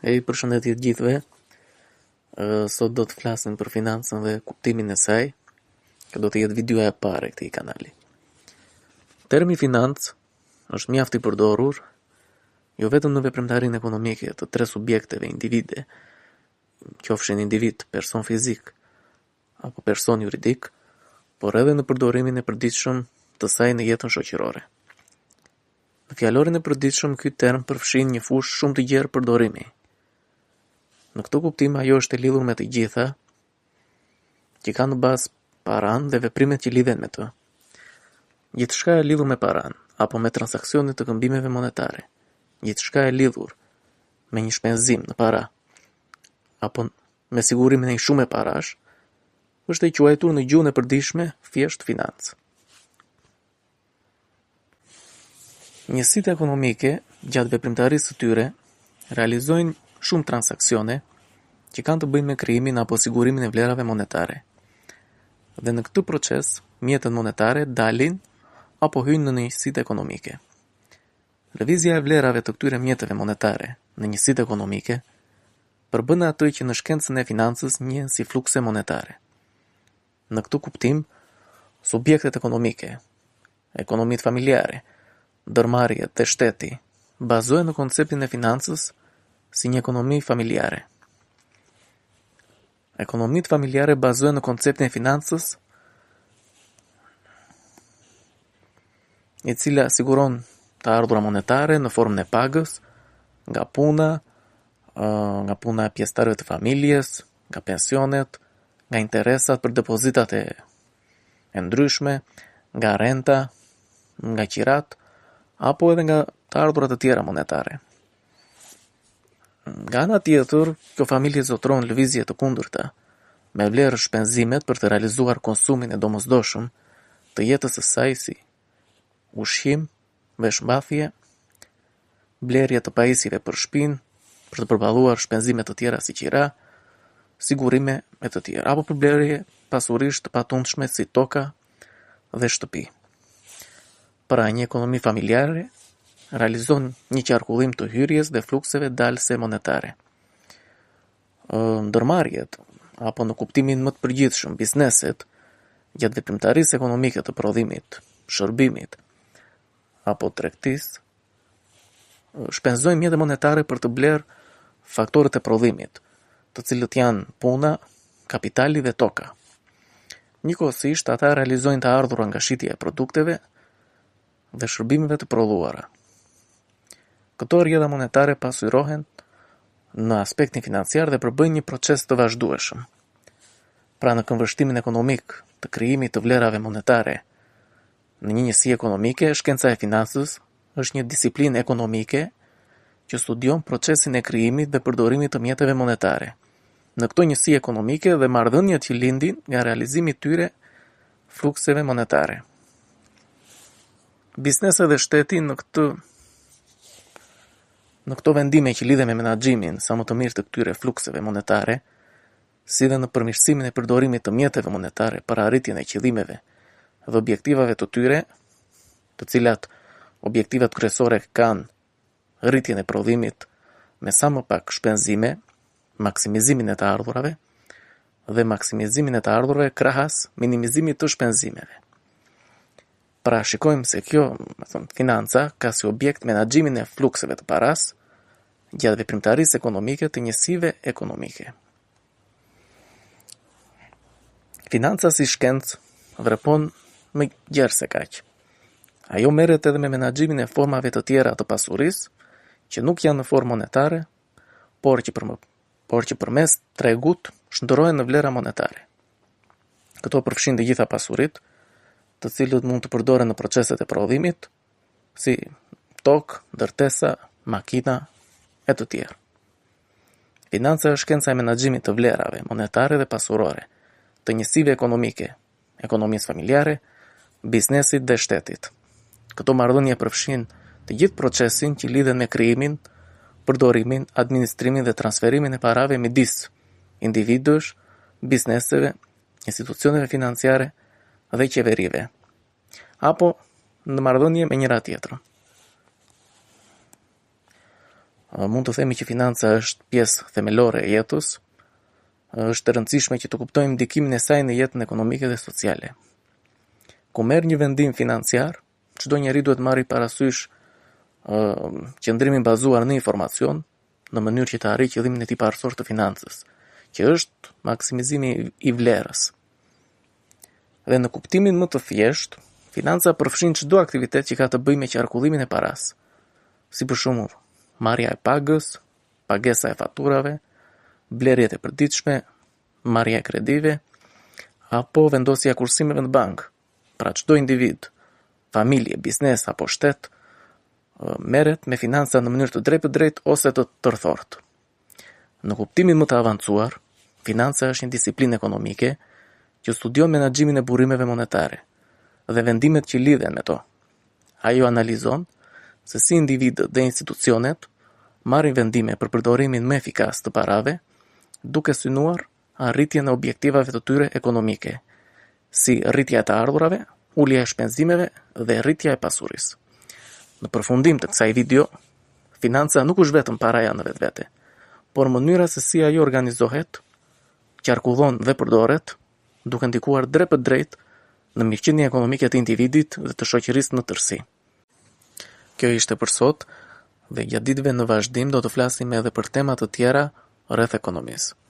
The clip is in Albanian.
Përshëndetje të gjithëve. Sot do të flasim për financën dhe kuptimin e saj, që do të jetë videoja e parë e këtij kanali. Termi financë është mjaft i përdorur jo vetëm në veprimtarinë ekonomike të tre subjekteve individe, qofshin individ, person fizik apo person juridik, por edhe në përdorimin e përditshëm të saj në jetën shoqërore. Në fjalorin e përditshëm, ky term përfshin një fushë shumë të gjerë përdorimi. Në këtë kuptim, ajo është e lidhur me të gjitha, që ka në bazë paran dhe veprimet që lidhen me të. Gjithçka e lidhur me paran, apo me transaksionet të këmbimeve monetare. Gjithçka e lidhur me një shpenzim në para, apo me sigurimin e një shumë e parash, është e quajtur në gjuhën e përditshme thjesht financë. Njësitë ekonomike, gjatë veprimtarisë së tyre, realizojnë shumë transaksione që kanë të bëjnë me krijimin apo sigurimin e vlerave monetare. Dhe në këtë proces, mjetet monetare dalin apo hyjnë në njësitë ekonomike. Lëvizja e vlerave të këtyre mjeteve monetare në njësitë ekonomike përbën atë që në shkencën e financës njihen si flukse monetare. Në këtë kuptim, subjektet ekonomike, ekonomitë familjare, ndërmarrjet dhe shteti bazohen në konceptin e financës si një ekonomi familjare. Ekonomitë familjare bazohen në konceptin e financës, e cila siguron të ardhura monetare në formën e pagës, nga puna e pjesëtarëve të familjes, nga pensionet, nga interesat për depozitat e ndryshme, nga renta, nga qirat, apo edhe nga të ardhurat të tjera monetare. Nga ana tjetër, kjo familje zotëron lëvizje të kundërta, me vlerë shpenzimet për të realizuar konsumin e domosdoshëm të jetës së saj si ushqim, veshmbathje, blerje të pajisjeve për shtëpinë, për të përballuar shpenzime të tjera si qira, sigurime e të tjera, apo për blerje pasurish të patundshme si toka dhe shtëpi. Pra, një ekonomi familjare realizon një qarkullim të hyrjes dhe flukseve dalëse monetare. Ndërmarrjet, apo në kuptimin më të përgjithshëm, bizneset, gjatë veprimtarisë ekonomike të prodhimit, shërbimit, apo tregtisë, shpenzojnë mjete monetare për të blerë faktorët e prodhimit, të cilët janë puna, kapitali dhe toka. Njëkohësisht, ata realizojnë të ardhura nga shitja e produkteve dhe shërbimeve të prodhuara. Këto rrjedha monetare pasurohen në aspektin financiar dhe përbëjnë një proces të vazhdueshëm. Pra, në këndvështrimin ekonomik të krijimit të vlerave monetare në një njësi ekonomike, shkenca e financës është një disiplinë ekonomike që studion procesin e krijimit dhe përdorimit të mjeteve monetare. Në këto njësi ekonomike dhe marrëdhëniet që lindin nga realizimi i tyre flukseve monetare. Bizneset dhe shteti në këto vendime që lidhen me menaxhimin sa më të mirë të këtyre flukseve monetare, si dhe në përmirësimin e përdorimit të mjeteve monetare për arritjen e qëllimeve dhe objektivave të tyre, të cilat objektivat kryesore kanë rritjen e prodhimit me sa më pak shpenzime, maksimizimin e të ardhurave dhe maksimizimin e të ardhurave krahas minimizimit të shpenzimeve. Pra, shikojmë se kjo, financa, ka si objekt menaxhimin e flukseve të paras gjatë veprimtarisë ekonomike të njësive ekonomike. Financa si shkencë vrepon më gjerë se kaq. Ajo merret edhe me menaxhimin e formave të tjera të pasurisë, që nuk janë në formë monetare, por që përmes tregut shndërrohen në vlera monetare. Këto përfshin të gjitha pasuritë, të cilët mund të përdoren në proceset e prodhimit, si tokë, ndërtesa, makina e të tjerë. Financa është shkenca e menaxhimit të vlerave monetare dhe pasurore, të njësive ekonomike, ekonomisë familjare, biznesit dhe shtetit. Këto marrëdhënie përfshin të gjithë procesin që lidhen me krijimin, përdorimin, administrimin dhe transferimin e parave midis individësh, bizneseve, institucioneve financiare dhe qeverive, apo në marrëdhënie me njëra tjetrën. Mund të themi që financa është pjesë themelore e jetës, është e rëndësishme që të kuptojmë ndikimin e saj në jetën ekonomike dhe sociale. Ku merr një vendim financiar, çdo njeri duhet marrë parasysh qëndrimin bazuar në informacion, në mënyrë që të arrijë qëllimin e tij parsor të financës, që është maksimizimi i vlerës. Dhe në kuptimin më të thjeshtë, financa përfshin çdo aktivitet që ka të bëjë me qarkullimin e paras, si për shembull, marrja e pagës, pagesa e faturave, blerjet e përditshme, marrja e kredive, apo vendosja e kursimeve në bankë. Pra çdo individ, familje, biznes apo shtet merret me financa në mënyrë të drejtë ose të tërthortë. Në kuptimin më të avancuar, financa është një disiplinë ekonomike që studion menaxhimin e burrimeve monetare dhe vendimet që lidhen me to. Ajo analizon se si individët dhe institucionet marrin vendime për përdorimin më efikas të parave, duke synuar arritjen e objektivave të tyre ekonomike, si rritja e të ardhurave, ulja e shpenzimeve dhe rritja e pasurisë. Në përfundim të kësaj video, financa nuk është vetëm paraja në vetvete, por mënyra se si ajo organizohet, qarkullon dhe përdoret, duke ndikuar drejt në mirëqendjen ekonomike të individit dhe të shoqërisë në tërësi. Kjo ishte për sot, dhe gjatë ditëve në vazhdim do të flasim edhe për tema të tjera rreth ekonomisë.